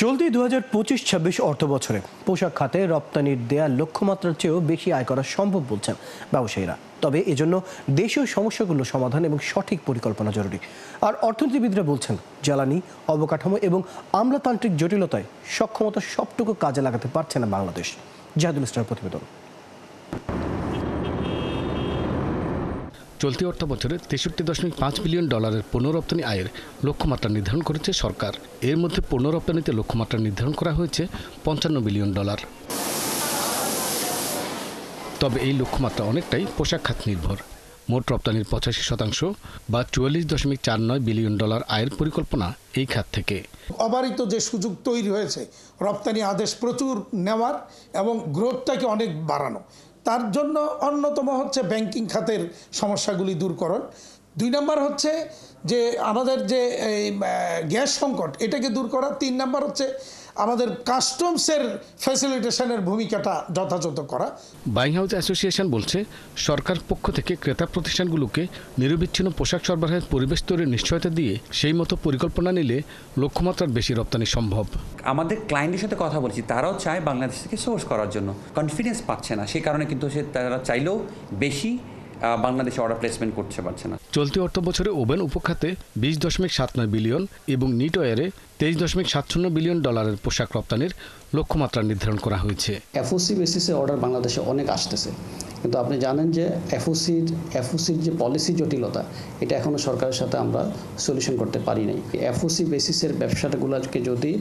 চলতি 2025-26 অর্থ বছরে পোশাক খাতে রপ্তানির দেয়া লক্ষ্যমাত্রার চেয়েও বেশি আয় করা সম্ভব বলছেন ব্যবসায়ীরা। তবে এজন্য দেশীয় সমস্যাগুলো সমাধান এবং সঠিক পরিকল্পনা জরুরি। আর অর্থনীতিবিদরা বলছেন জ্বালানি, অবকাঠামো এবং আমলাতান্ত্রিক জটিলতায় সক্ষমতা সবটুকু কাজে লাগাতে পারছে না বাংলাদেশ। জাহিদুল ইসলামের প্রতিবেদন। চলতি অর্থ বছরে 63.5 বিলিয়ন ডলারের পণ্য রপ্তানি আয়ের লক্ষ্যমাত্রা নির্ধারণ করেছে সরকার। এর মধ্যে পণ্য রপ্তানিতে লক্ষ্যমাত্রা নির্ধারণ করা হয়েছে 55 বিলিয়ন ডলার। তবে এই লক্ষ্যমাত্রা অনেকটাই পোশাক খাত নির্ভর। মোট রপ্তানির 85% বা 44.49 বিলিয়ন ডলার আয়ের পরিকল্পনা এই খাত থেকে। অবারিত যে সুযোগ তৈরি হয়েছে রপ্তানি আদেশ প্রচুর নেওয়ার এবং গ্রোথটাকে অনেক বাড়ানো, তার জন্য অন্যতম হচ্ছে ব্যাংকিং খাতের সমস্যাগুলি দূরকরণ। 2 নম্বর হচ্ছে যে আমাদের যে গ্যাস সংকট, এটাকে দূর করা। 3 নম্বর হচ্ছে আমাদের কাস্টমসের ফ্যাসিলিটেশনের ভূমিকাটা যথাযথ করা। বাইং হাউস অ্যাসোসিয়েশন বলছে সরকার পক্ষ থেকে ক্রেতা প্রতিষ্ঠানগুলোকে নিরবিচ্ছিন্ন পোশাক সরবরাহের পরিবেশ তৈরির নিশ্চয়তা দিয়ে সেই মতো পরিকল্পনা নিলে লক্ষ্যমাত্রার বেশি রপ্তানি সম্ভব। আমাদের ক্লায়েন্টের সাথে কথা বলছি, তারাও চায় বাংলাদেশ থেকে সোর্স করার জন্য, কনফিডেন্স পাচ্ছে না। সেই কারণে কিন্তু তারা চাইলেও বেশি বাংলাদেশে অর্ডার প্লেসমেন্ট করতে পারছে না। চলতি অর্থ বছরে ওভেন উপখাতে 20.79 বিলিয়ন এবং নিটওয়ারে 23.70 বিলিয়ন ডলারের পোশাক রপ্তানির লক্ষ্যমাত্রা নির্ধারণ করা হয়েছে। এফওসি বেসিসে অর্ডার বাংলাদেশে অনেক আসতেছে, কিন্তু আপনি জানেন যে এফওসির যে পলিসি জটিলতা, এটা এখনও সরকারের সাথে আমরা সলিউশন করতে পারি নাই। এফওসি বেসিসের ব্যবসাগুলোকে যদি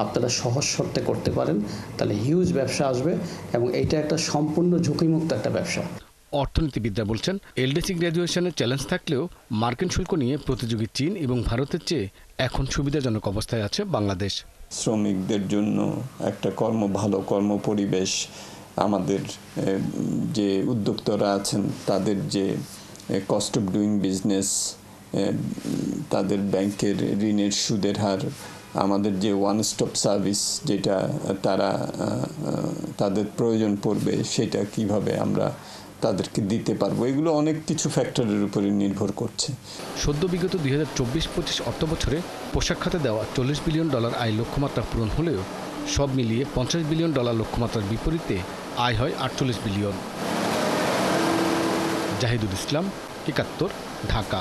আপনারা সহজ শর্তে করতে পারেন তাহলে হিউজ ব্যবসা আসবে এবং এইটা একটা সম্পূর্ণ ঝুঁকিমুক্ত একটা ব্যবসা। অর্থনীতিবিদরা বলছেন এলডিসি গ্র্যাজুয়েশনের চ্যালেঞ্জ থাকলেও মার্কিন শুল্ক নিয়ে প্রতিযোগী চীন এবং ভারতের চেয়ে এখন সুবিধাজনক অবস্থায় আছে বাংলাদেশ। শ্রমিকদের জন্য একটা ভালো কর্মপরিবেশ, আমাদের যে উদ্যোক্তারা আছেন তাদের যে কস্ট অফ ডুইং বিজনেস, তাদের ব্যাংকের ঋণের সুদের হার, আমাদের যে ওয়ান স্টপ সার্ভিস যেটা তাদের প্রয়োজন পড়বে সেটা কিভাবে আমরা তাদেরকে দিতে পারবো, এগুলো অনেক কিছু ফ্যাক্টরের উপরে নির্ভর করছে। সদ্য বিগত 2024-25 অর্থ বছরে পোশাক খাতে দেওয়া 40 বিলিয়ন ডলার আয় লক্ষ্যমাত্রা পূরণ হলেও সব মিলিয়ে 50 বিলিয়ন ডলার লক্ষ্যমাত্রার বিপরীতে আয় হয় 48 বিলিয়ন। জাহিদুল ইসলাম, 71, ঢাকা।